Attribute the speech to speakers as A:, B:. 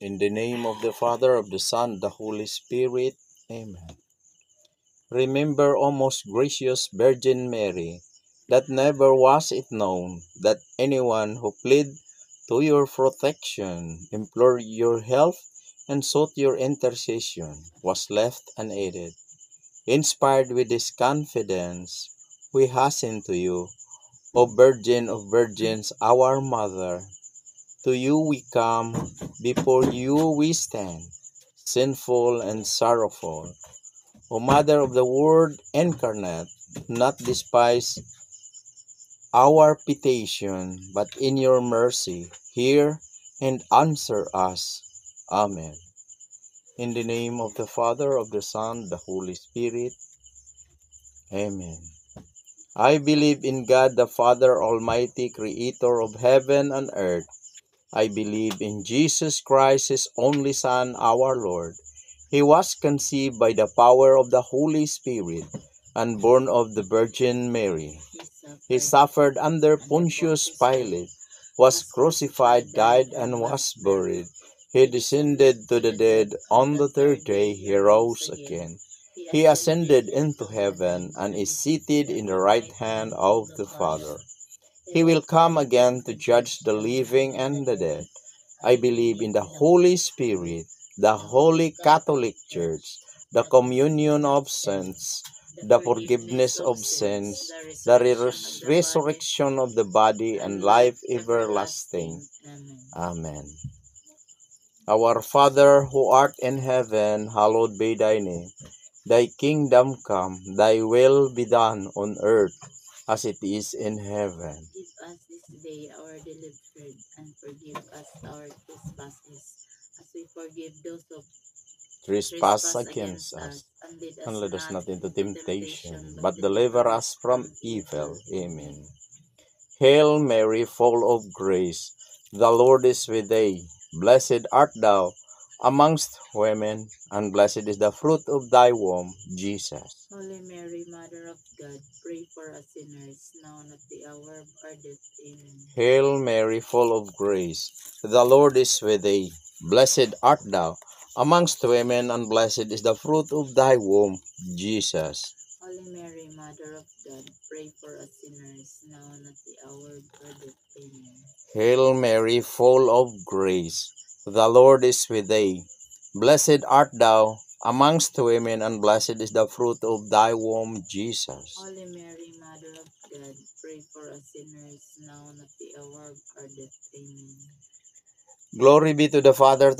A: In the name of the Father, of the Son, the Holy Spirit. Amen. Remember, O most gracious Virgin Mary, that never was it known that anyone who plead to your protection, implored your help, and sought your intercession was left unaided. Inspired with this confidence, we hasten to you, O Virgin of Virgins, our Mother. To you we come, before you we stand, sinful and sorrowful. O Mother of the Word incarnate, not despise our petition, but in your mercy hear and answer us. Amen. In the name of the Father, of the Son, the Holy Spirit. Amen. I believe in God the Father Almighty, creator of heaven and earth. I believe in Jesus Christ, his only Son, our Lord. He was conceived by the power of the Holy Spirit and born of the Virgin Mary. He suffered under Pontius Pilate, was crucified, died, and was buried. He descended to the dead. On the third day he rose again. He ascended into heaven and is seated in the right hand of the Father. He will come again to judge the living and the dead. I believe in the Holy Spirit, the Holy Catholic Church, the communion of saints, the forgiveness of sins, the resurrection of the body, and life everlasting. Amen. Our Father, who art in heaven, hallowed be thy name. Thy kingdom come, thy will be done on earth as it is in heaven.
B: Give us this day our daily bread, and forgive us our trespasses, as we forgive those who
A: Trespass against us, and lead us not into temptation, but deliver us from evil. Amen. Hail Mary, full of grace, the Lord is with thee. Blessed art thou amongst women, and blessed is the fruit of thy womb, Jesus.
B: Holy Mary, Mother of God, pray for us sinners, now and at the hour of our death. Amen.
A: Hail Mary, full of grace, the Lord is with thee. Blessed art thou amongst women, and blessed is the fruit of thy womb, Jesus.
B: Holy Mary, Mother of God, pray for us sinners, now and at the hour of our death. Amen.
A: Hail Mary, full of grace, the Lord is with thee. Blessed art thou amongst women, and blessed is the fruit of thy womb, Jesus.
B: Holy Mary, Mother of God, pray for us sinners, now and at the hour of our death. Amen.
A: Glory be to the Father,